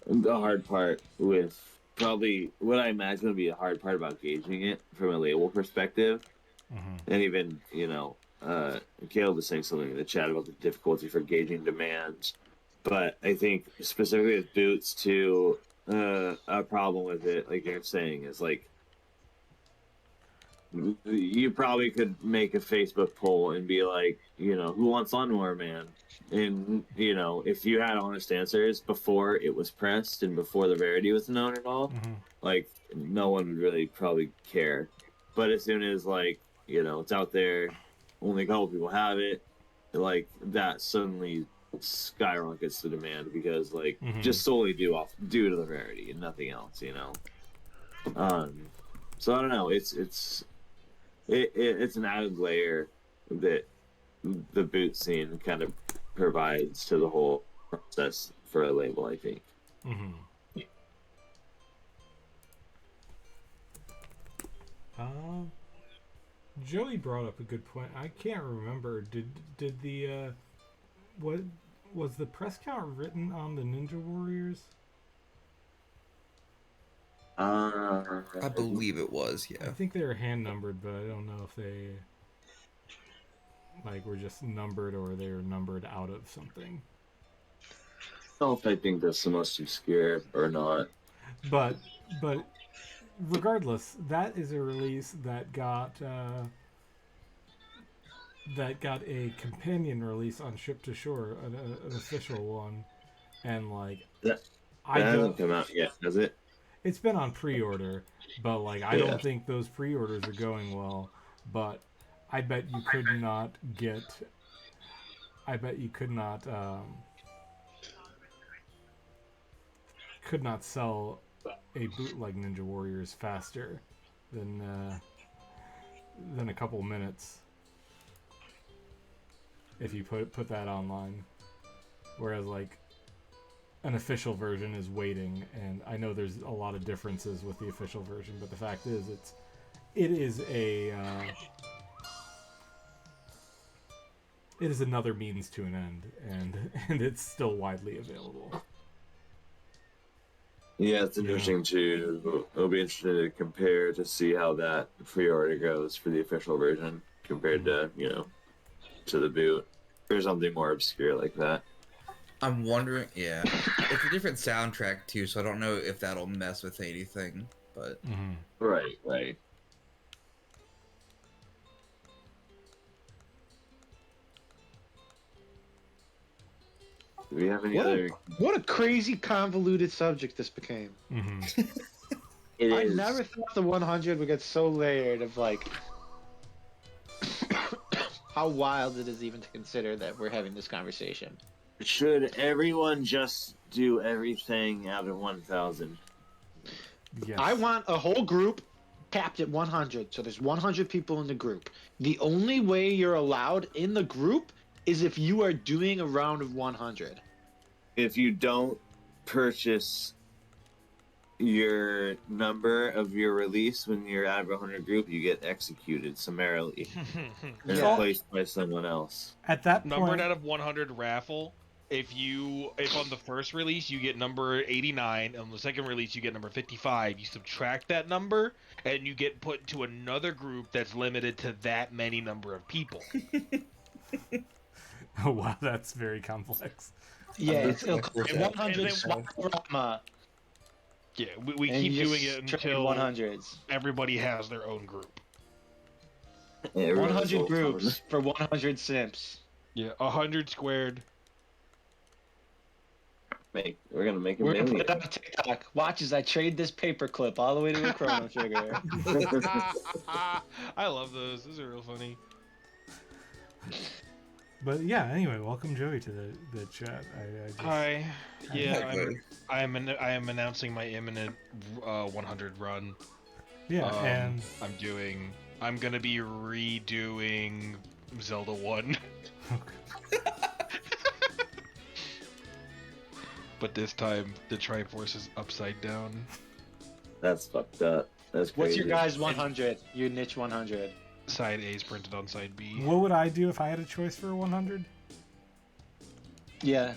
the hard part with probably what I imagine would be a hard part about gauging it from a label perspective. And even, you know, Caleb was saying something in the chat about the difficulty for gauging demand. But I think specifically with boots, too, a problem with it, like you're saying, is like you probably could make a Facebook poll and be like, you know, who wants Lawnmower Man? And, you know, if you had honest answers before it was pressed and before the rarity was known at all, like, no one would really probably care. But as soon as, like, you know, it's out there, only a couple people have it, like, that suddenly skyrockets the demand because, like, just solely due to the rarity and nothing else, you know? So I don't know. It's an added layer that the boot scene kind of provides to the whole process for a label, I think. Joey brought up a good point. I can't remember. Did the what was the press count written on the Ninja Warriors? I believe it was. I Yeah. think they were hand numbered, but I don't know if they like were just numbered or they were numbered out of something. know if I think that's the most obscure or not. But regardless, that is a release that got a companion release on Ship to Shore, an official one, and like That, I that hasn't don't. come out yet, has it? It's been on pre-order, but like I Yeah. don't think those pre-orders are going well. But I bet you could not get. I bet you could not sell a bootleg Ninja Warriors faster than a couple minutes if you put that online. Whereas like an official version is waiting, and I know there's a lot of differences with the official version, but the fact is it is it is another means to an end, and it's still widely available. Yeah, it's Yeah. interesting to. It'll be interesting to compare to see how that pre-order goes for the official version compared to to the boot or something more obscure like that. I'm wondering, yeah, it's a different soundtrack too, so I don't know if that'll mess with anything. But Mm-hmm. Right, right. Do we have any other? What a crazy convoluted subject this became. Mm-hmm. It I is. never thought the 100 would get so layered of like how wild it is even to consider that we're having this conversation. Should everyone just do everything out of 1,000? Yes. I want a whole group capped at 100. So there's 100 people in the group. The only way you're allowed in the group is if you are doing a round of 100. If you don't purchase your number of your release when you're out of a 100 group, you get executed summarily and Yeah. replaced by someone else. At that Numbered point, out of 100 raffle. If on the first release you get number 89, and on the second release you get number 55, you subtract that number, and you get put into another group that's limited to that many number of people. oh wow, that's very complex. Yeah, it'll Like, call it and 100 then Swapperama, Yeah, we and keep you doing just it trade until 100s. everybody has their own group. Everyone's 100 all groups for 100 simps. Yeah, 100 squared. We're gonna make a We're gonna put million. it on TikTok. Watch as I trade this paperclip all the way to a Chrono Trigger. I love those. Those are real funny. But yeah, anyway, welcome Joey to the chat. I just, Hi. Yeah, Exactly. I am announcing my imminent 100 run. yeah, and I'm gonna be redoing Zelda 1. But this time the Triforce is upside down. That's fucked up. That's crazy. What's your guys' 100? Your niche 100. Side A is printed on side B. what would I do if I had a choice for 100? Yeah.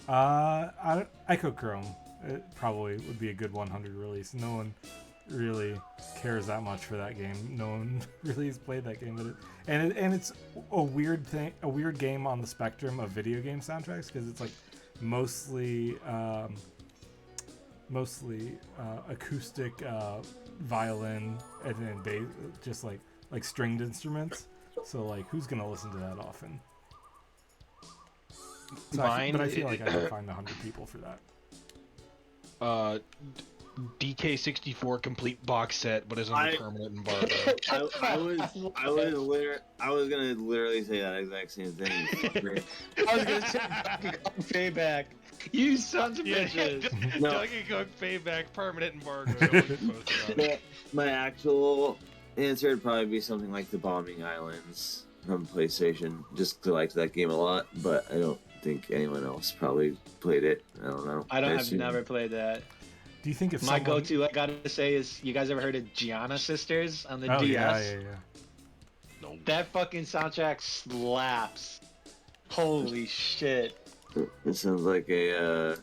Icochrome. It probably would be a good 100 release. No one really cares that much for that game. No one really has played that game, but it's a weird game on the spectrum of video game soundtracks because it's like mostly acoustic violin and bass, just like stringed instruments. So like, who's gonna listen to that often? So but I feel like I could find 100 people for that. DK64 complete box set, but is under permanent embargo. I was gonna literally say that exact same thing. I was gonna say Donkey Kong Payback. You sons of bitches. No. Donkey Kong Payback permanent embargo. No one can post about it. My actual answer would probably be something like the Bombing Islands from PlayStation, just 'cause I liked that game a lot, but I don't think anyone else probably played it. I don't know. I've never played that. Do you think if My someone... go-to, I gotta say, is you guys ever heard of Gianna Sisters on the Oh DS? yeah. No. That fucking soundtrack slaps. Holy shit. It sounds like a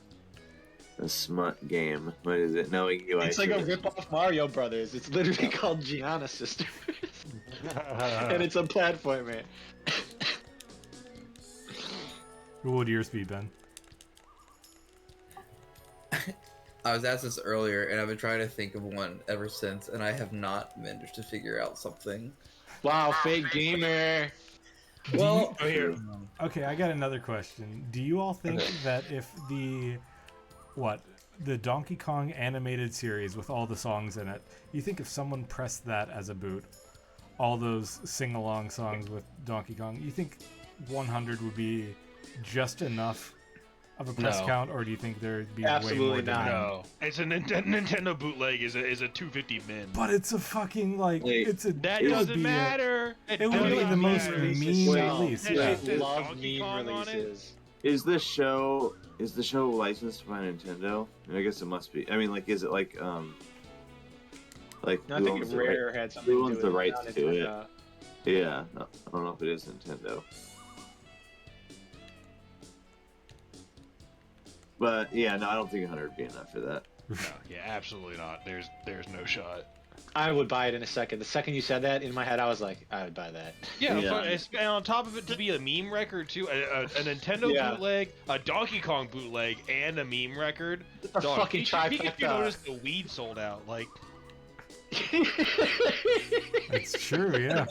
smut game. What is it? Knowing you, It's like a rip-off Mario Brothers. It's literally called Gianna Sisters. And it's a platformer. What would yours be, Ben? I was asked this earlier, and I've been trying to think of one ever since, and I have not managed to figure out something. Wow, fake gamer. Well, Oh, here. Okay, I got another question. Do you all think Okay. that if the Donkey Kong animated series with all the songs in it, you think if someone pressed that as a boot, all those sing-along songs with Donkey Kong, you think 100 would be just enough of a press No. count, or do you think there'd be way Absolutely more not. demand? No, it's a Nintendo bootleg is a 250 min. But it's a fucking like Wait, it's a That it would doesn't be matter. it would I be mean, the most meme meme releases Wait, sell. release. that Yeah. shit says Love Donkey meme Kong on it? releases. is the show licensed by Nintendo? I guess it must be. I mean, like, is it like No, I who think owns the Rare had something who to owns do the with rights not to it? Nintendo. Yeah, no, I don't know if it is Nintendo. But yeah, no, I don't think 100 would be enough for that. No, yeah, absolutely not. There's no shot. I would buy it in a second. The second you said that, in my head, I was like, I would buy that. Yeah, Yeah. and on top of it, to be a meme record too, a Nintendo Yeah. bootleg, a Donkey Kong bootleg, and a meme record. A Dog, fucking Pikachu trifecta. noticed the weed sold out. Like, It's true, yeah.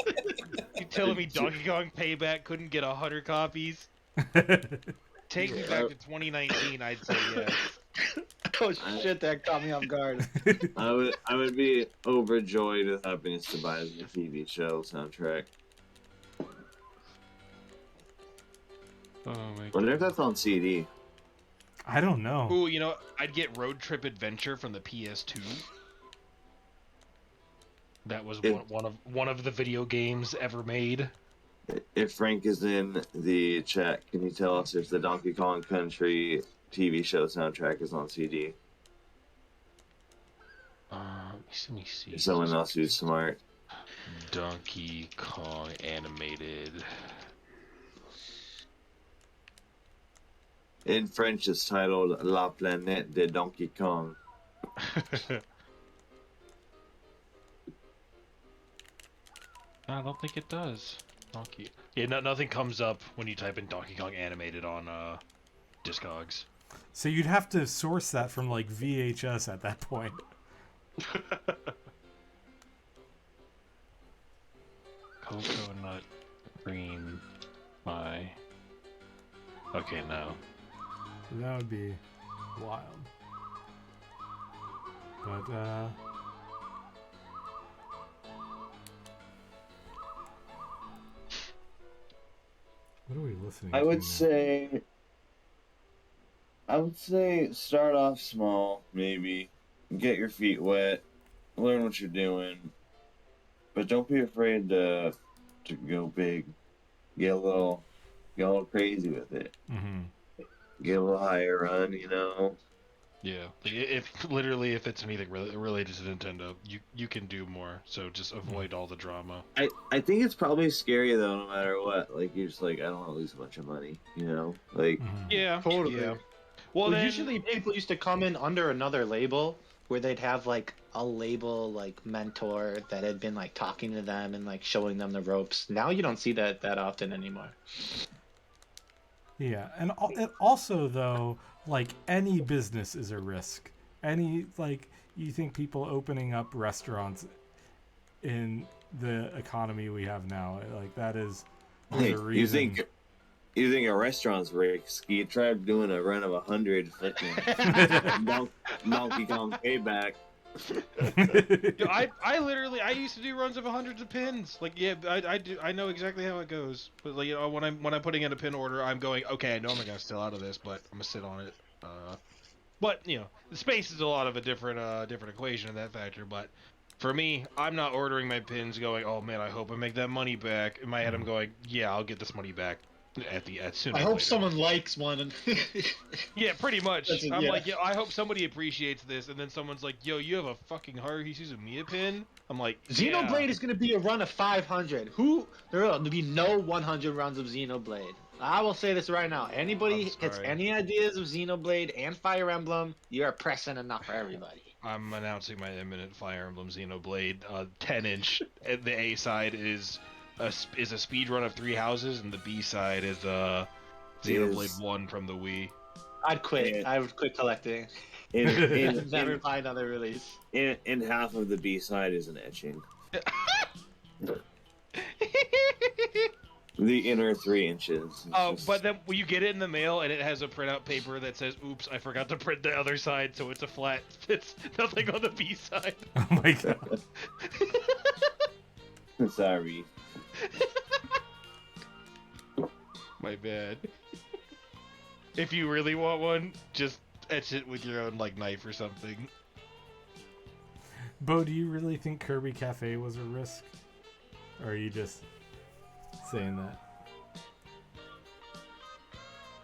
you telling me Donkey Kong Payback couldn't get 100 copies? Take me back to 2019, I'd say yes. Oh shit, that caught me off guard. I would be overjoyed with happiness to buy the TV show soundtrack. Oh my Wonder if that's on CD. I don't know. Ooh, you know, I'd get Road Trip Adventure from the PS2. That was If- one of the video games ever made. If Frank is in the chat, can you tell us if the Donkey Kong Country TV show soundtrack is on CD? Let me see. If someone else who's smart. Donkey Kong animated. In French, it's titled La Planète de Donkey Kong. I don't think it does. Donkey. Yeah, nothing comes up when you type in Donkey Kong animated on Discogs. So you'd have to source that from like VHS at that point. Coconut cream pie. Okay, no. That would be wild. But what are we listening to? I would now? say start off small, maybe. Get your feet wet, learn what you're doing, but don't be afraid to go big. Get a little crazy with it. Mhm. Get a little higher run, you know. Yeah, like, if it's anything related to Nintendo, you can do more. So just avoid all the drama. I think it's probably scary though, no matter what. Like you're just like, I don't want to lose a bunch of money, you know. Like Mhm. Yeah, Totally. Yeah. Well, then, usually people used to come in under another label where they'd have like a label like mentor that had been like talking to them and like showing them the ropes. Now you don't see that often anymore. Yeah, and it also though, like any business is a risk. Any like you think people opening up restaurants in the economy we have now, like that is there's hey, a reason. you think a restaurant's risky? Try doing a run of 100 Donkey Kong Payback. Yo, I used to do runs of hundreds of pins. Like yeah, I know exactly how it goes. But like you know when I'm putting in a pin order, I'm going okay. I know I'm gonna sell out of this, but I'm gonna sit on it. But you know the space is a lot of a different equation in that factor. But for me, I'm not ordering my pins going. Oh man, I hope I make that money back. In my head, I'm going yeah, I'll get this money back at sooner. I or hope later. someone likes one. And Yeah, pretty much. That's it, I'm yeah. like, yo, I hope somebody appreciates this, and then someone's like, yo, you have a fucking Haruhi Suzumiya pin? I'm like, yeah. Xenoblade is going to be a run of 500. There will be no 100 runs of Xenoblade. I will say this right now. Anybody I'm gets sorry. any ideas of Xenoblade and Fire Emblem, you are pressing enough for everybody. I'm announcing my imminent Fire Emblem Xenoblade 10-inch. The A side is a speed run of 3 houses, and the B side is Xenoblade 1 from the Wii. I'd quit. Yeah. I would quit collecting. Never buy another release. in half of the B side is an etching. The inner 3 inches. is Oh, just- but then when you get it in the mail and it has a printout paper that says, "Oops, I forgot to print the other side," so it's a flat. It's nothing on the B side. Oh my god. Sorry. My bad. If you really want one, just etch it with your own like knife or something. Bo, do you really think Kirby Cafe was a risk? Or are you just saying that?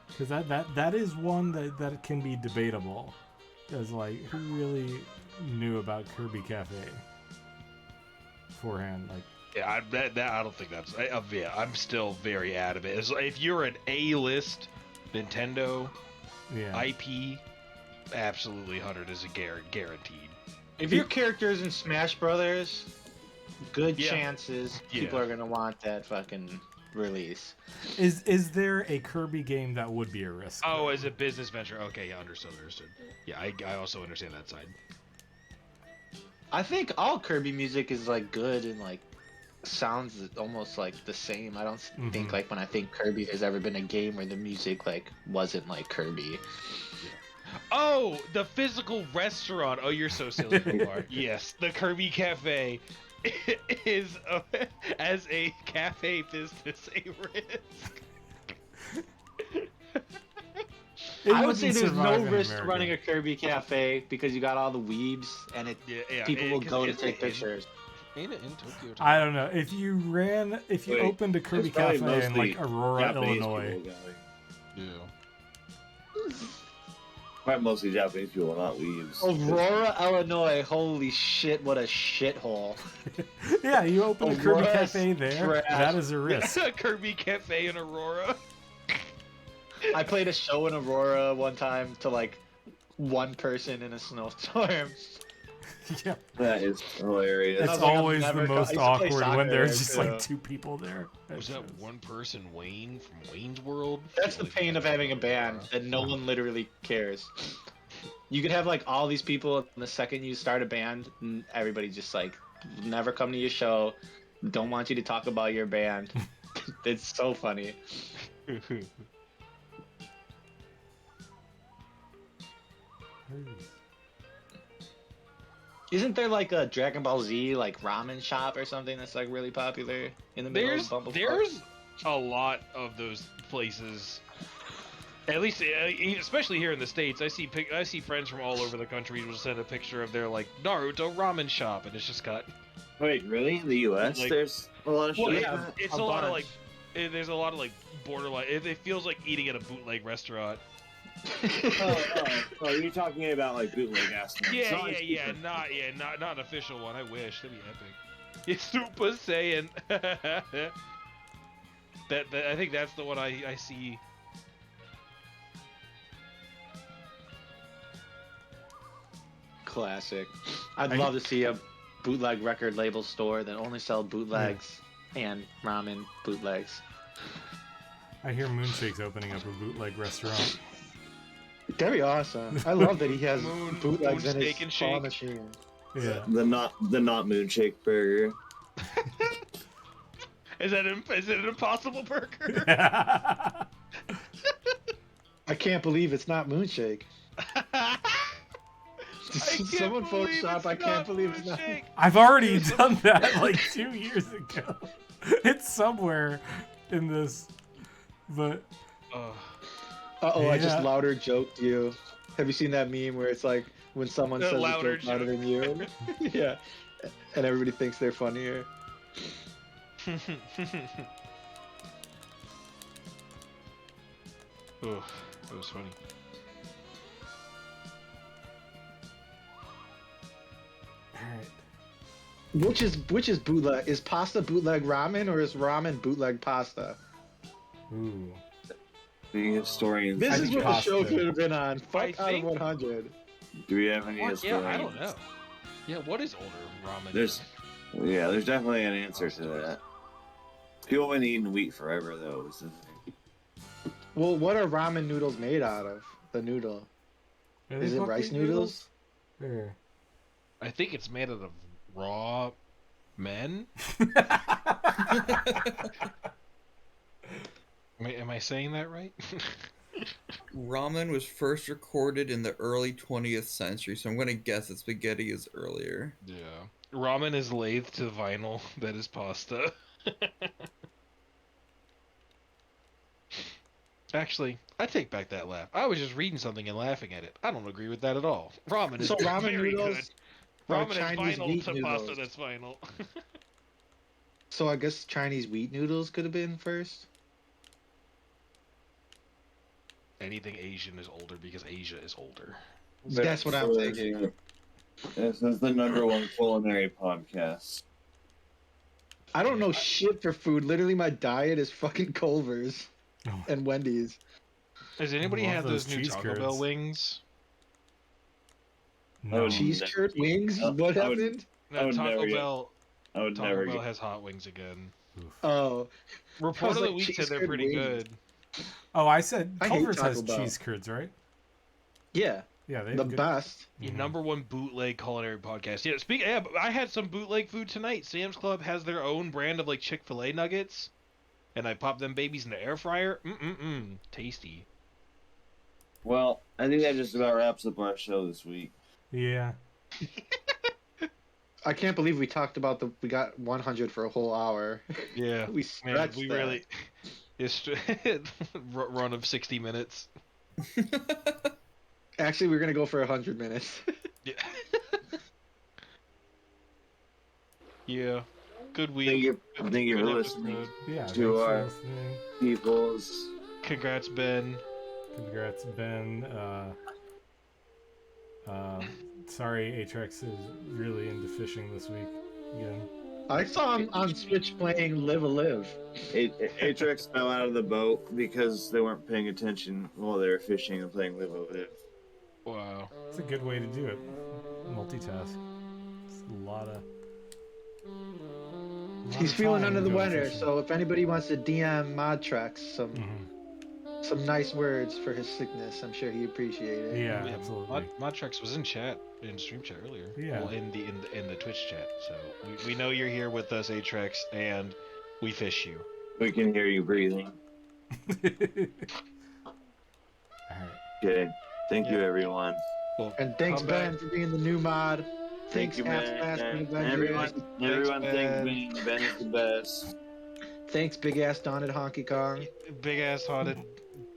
Because that is one that can be debatable. Because, like, who really knew about Kirby Cafe beforehand? Like, Yeah, I don't think that's. Yeah, I'm still very adamant. If you're an A-list Nintendo yeah. IP, absolutely 100 is a guaranteed. If your character is in Smash Brothers, good Yeah. chances Yeah. people are gonna want that fucking release. Is there a Kirby game that would be a risk? Oh, though? as a business venture. Okay, yeah, understood. Yeah, I also understand that side. I think all Kirby music is like good and like sounds almost like the same. I don't think Mhm. like when I think Kirby, there's ever been a game where the music like wasn't like Kirby. Oh, the physical restaurant. Oh, you're so silly, you are. Yes, the Kirby Cafe is, as a cafe business, a risk. It I would wouldn't say there's no survive in risk America. running a Kirby Cafe because you got all the weebs and it Yeah, people will 'cause go to isn't take it in- pictures. Ain't it in Tokyo? I don't know. If you Wait, opened a Kirby it's probably Cafe in mostly like Aurora, Japanese Illinois, people going. Yeah. Probably mostly Japanese people, not weaves. Aurora, Illinois. Holy shit! What a shithole. yeah, you open a Kirby Aurora's Cafe there, trash. that is a risk. Kirby Cafe in Aurora. I played a show in Aurora one time to like one person in a snowstorm. yeah, That is hilarious. it's was like, I'm always the never I most used to play awkward when soccer there's there, just too. like 2 people there. Was that one person Wayne from Wayne's World? That's the pain of having a band that no one literally cares. You could have like all these people, and the second you start a band, everybody just like never come to your show, don't want you to talk about your band. It's so funny. Isn't there like a Dragon Ball Z like ramen shop or something that's like really popular in the middle of Bumblefuck? There's a lot of those places. At least, especially here in the States, I see friends from all over the country will send a picture of their like Naruto ramen shop, and it's just got. Wait, really? In the U.S., Like- there's a lot of Well, shit. yeah, like that? It's a a lot of bunch. like. There's a lot of like borderline. It feels like eating at a bootleg restaurant. Oh, you're talking about like bootleg ass. Yeah, not an official one. I wish that'd be epic. It's Super Saiyan. that I think that's the one I see. Classic. I'd I- love to see a bootleg record label store that only sell bootlegs and ramen bootlegs. I hear Moonshake's opening up a bootleg restaurant. That'd be awesome. I love that he has Moon- bootlegs Moon in Steak his and claw Shake. machine. Yeah. The not moonshake burger. Is it an Impossible Burger? I can't believe it's not Moonshake. Someone Photoshop, I can't believe it's not. I've already done that like 2 years ago. It's somewhere in this, but Uh-oh, I just Yeah. louder joked you. Have you seen that meme where it's like when someone The says a louder joke louder joke. than you? Yeah. And everybody thinks they're funnier. Oh, that was funny. alright. Which is bootleg? Is pasta bootleg ramen or is ramen bootleg pasta? Ooh. The historians. This I is think what the show pasta. could have been on. Fuck I out of think- 100. Do we have any Yeah, historians? I don't know. Yeah, what is older ramen? There's definitely an answer to that. People have been eating wheat forever, though. Is the thing. Well, what are ramen noodles made out of? The noodle. Are Is they it rice buckwheat noodles? Or... I think it's made out of raw men. Am I saying that right? Ramen was first recorded in the early 20th century, so I'm going to guess that spaghetti is earlier. Yeah. Ramen is lathed to vinyl. That is pasta. Actually, I take back that laugh. I was just reading something and laughing at it. I don't agree with that at all. Ramen is So ramen very noodles good. are Ramen is Chinese vinyl wheat to pasta noodles. that's vinyl. So I guess Chinese wheat noodles could have been first. Anything Asian is older because Asia is older. That's what I'm thinking. This is the #1 culinary podcast. I don't know shit for food. Literally, my diet is fucking Culver's Oh, and Wendy's. Has anybody love had those those new cheese Taco Bell curds. wings? no. Cheese never curd eat- wings? I- What I would- happened? I would Taco never get- Bell. I would Taco never Bell get. has hot wings again. Oof. Oh, I Report was of the like, week cheese said they're curd pretty wings. good. Oh, I said I hate Culver's Taco has Bell. cheese curds, right? Yeah, Yeah, they the have good. best. The Mhm. #1 bootleg culinary podcast. Yeah, yeah, but I had some bootleg food tonight. Sam's Club has their own brand of like Chick-fil-A nuggets, and I popped them babies in the air fryer. Tasty. Well, I think that just about wraps up our show this week. Yeah. I can't believe we talked about we got 100 for a whole hour. Yeah, We man, stretched we that. really it's run of 60 minutes. Actually, we're gonna go for 100 minutes. Yeah. Yeah. Good week. Thank you for Good listening episode. Yeah. to Thanks for our listening. peoples. Congrats, Ben. Congrats, Ben. Sorry, Atrix is really into fishing this week again. I saw him on Switch playing Live a Live. Atrix fell out of the boat because they weren't paying attention while they were fishing and playing Live Over Live. Wow. It's a good way to do it. Multitask. It's a lot of. He's feeling under the weather, fishing. so if anybody wants to DM Modtrex Mhm. some nice words for his sickness, I'm sure he appreciate it. Yeah, absolutely. Modtrex was in chat, in stream chat earlier. Yeah. Well, in the Twitch chat. So we know you're here with us, Atrix, and we fish you. We can hear you breathing. Alright. Okay. Thank you, everyone. Well, And thanks, come back. Ben, for being the new mod. Thanks, Thank you, man. Half-Assed And Avengers. everyone Ben. thanks Ben. Ben is the best. Thanks, Big Ass Donald Honky Kong. Big ass haunted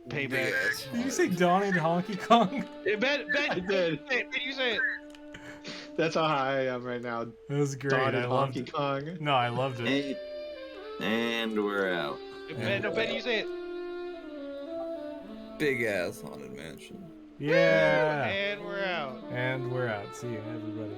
payback. Big ass Did you say Donnie the Honky Kong? Ben, I did. you say it. That's how high I am right now. That was great. Donald I loved Honky it. Kong. No, I loved it. And we're out. Ben, you say it. Big ass haunted mansion. Yeah. And we're out. And we're out. See you, everybody.